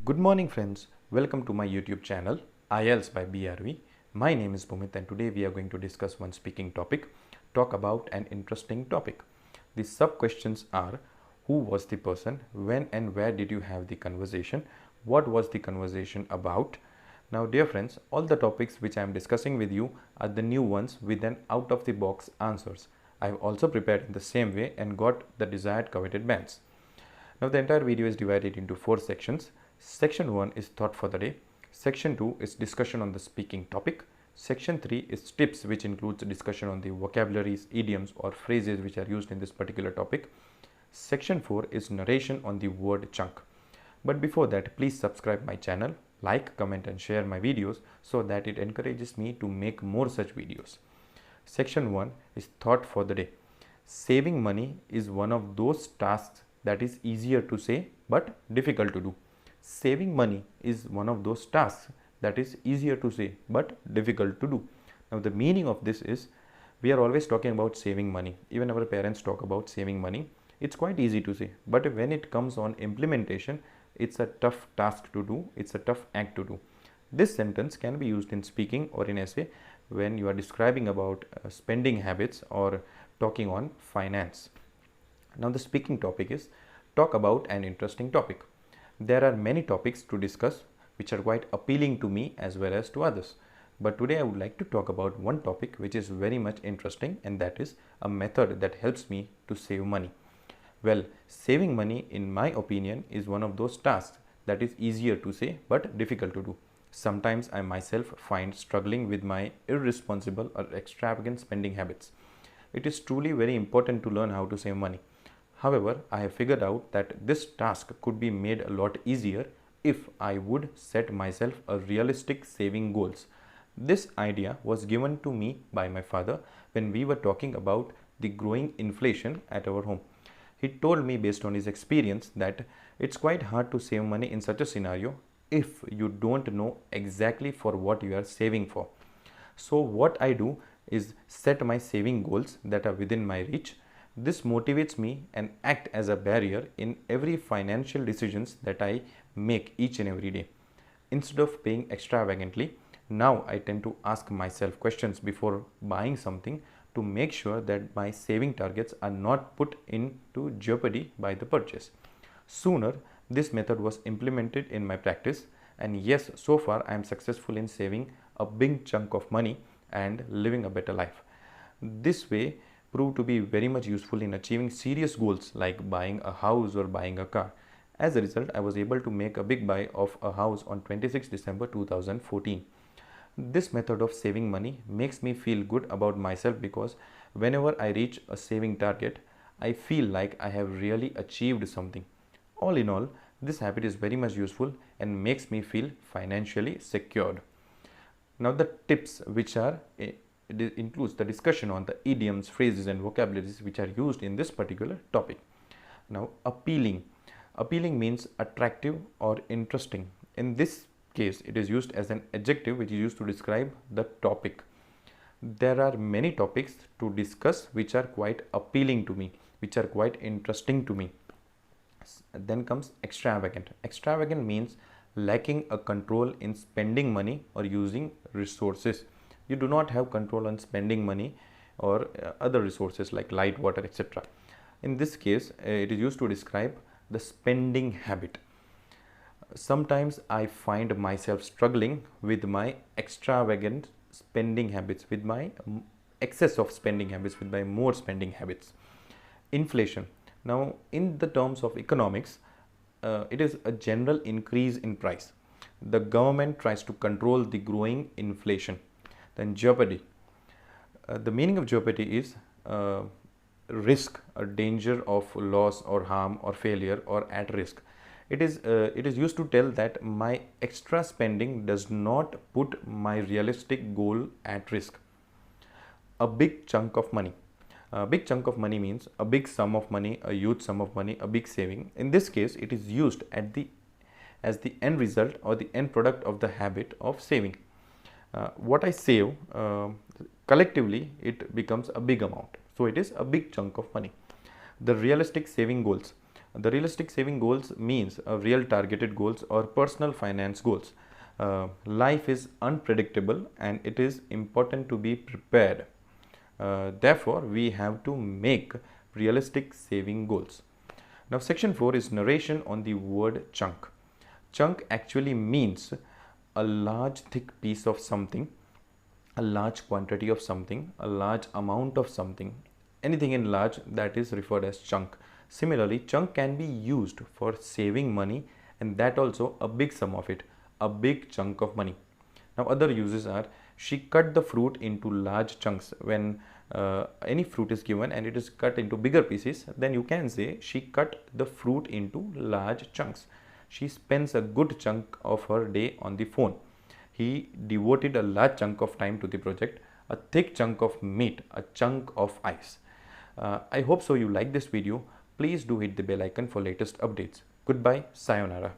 Good morning friends, welcome to my YouTube channel IELTS by BRV. My name is Bhumit and today we are going to discuss one speaking topic, talk about an interesting topic. The sub questions are: who was the person, when and where did you have the conversation, what was the conversation about. Now dear friends, all the topics which I am discussing with you are the new ones with an out of the box answers. I have also prepared in the same way and got the desired coveted bands. Now the entire video is divided into 4 sections. Section 1 is thought for the day. Section 2 is discussion on the speaking topic. Section 3 is tips, which includes discussion on the vocabularies, idioms or phrases which are used in this particular topic. Section 4 is narration on the word chunk. But before that, please subscribe my channel, like, comment and share my videos so that it encourages me to make more such videos. Section 1 is thought for the day. Saving money is one of those tasks that is easier to say but difficult to do. Saving money is one of those tasks that is easier to say but difficult to do. Now the meaning of this is, we are always talking about saving money. Even our parents talk about saving money. It's quite easy to say, but when it comes on implementation, it's a tough task to do. It's a tough act to do. This sentence can be used in speaking or in essay when you are describing about spending habits or talking on finance. Now the speaking topic is talk about an interesting topic. There are many topics to discuss which are quite appealing to me as well as to others. But today I would like to talk about one topic which is very much interesting, and that is a method that helps me to save money. Well, saving money in my opinion is one of those tasks that is easier to say but difficult to do. Sometimes I myself find struggling with my irresponsible or extravagant spending habits. It is truly very important to learn how to save money. However, I have figured out that this task could be made a lot easier if I would set myself a realistic saving goals. This idea was given to me by my father when we were talking about the growing inflation at our home. He told me based on his experience that it's quite hard to save money in such a scenario if you don't know exactly for what you are saving for. So what I do is set my saving goals that are within my reach. This motivates me and act as a barrier in every financial decisions that I make each and every day. Instead of paying extravagantly, now I tend to ask myself questions before buying something to make sure that my saving targets are not put into jeopardy by the purchase. Sooner, this method was implemented in my practice, and yes, so far I am successful in saving a big chunk of money and living a better life. This way proved to be very much useful in achieving serious goals like buying a house or buying a car. As a result, I was able to make a big buy of a house on 26 December 2014. This method of saving money makes me feel good about myself because whenever I reach a saving target, I feel like I have really achieved something. All in all, this habit is very much useful and makes me feel financially secured. Now the tips which are it includes the discussion on the idioms, phrases and vocabularies which are used in this particular topic. Now appealing. Appealing means attractive or interesting. In this case, it is used as an adjective which is used to describe the topic. There are many topics to discuss which are quite appealing to me, which are quite interesting to me. Then comes extravagant. Extravagant means lacking a control in spending money or using resources. You do not have control on spending money or other resources like light, water, etc. In this case, it is used to describe the spending habit. Sometimes I find myself struggling with my extravagant spending habits, with my excess of spending habits, with my more spending habits. Inflation. Now, in the terms of economics, it is a general increase in price. The government tries to control the growing inflation. Then jeopardy. The meaning of jeopardy is risk, a danger of loss or harm or failure or at risk. It is used to tell that my extra spending does not put my realistic goal at risk. A big chunk of money. A big chunk of money means a big sum of money, a huge sum of money, a big saving. In this case, it is used as the end result or the end product of the habit of saving. What I save, collectively it becomes a big amount. So it is a big chunk of money. The realistic saving goals. The realistic saving goals means real targeted goals or personal finance goals. Life is unpredictable and it is important to be prepared. Therefore, we have to make realistic saving goals. Now, section 4 is narration on the word chunk. Chunk actually means a large thick piece of something, a large quantity of something, a large amount of something. Anything in large, that is referred as chunk. Similarly, chunk can be used for saving money, and that also a big sum of it, a big chunk of money. Now, other uses are she cut the fruit into large chunks. When any fruit is given and it is cut into bigger pieces, then you can say she cut the fruit into large chunks. She spends a good chunk of her day on the phone. He devoted a large chunk of time to the project, a thick chunk of meat, a chunk of ice. I hope so you like this video. Please do hit the bell icon for latest updates. Goodbye, sayonara.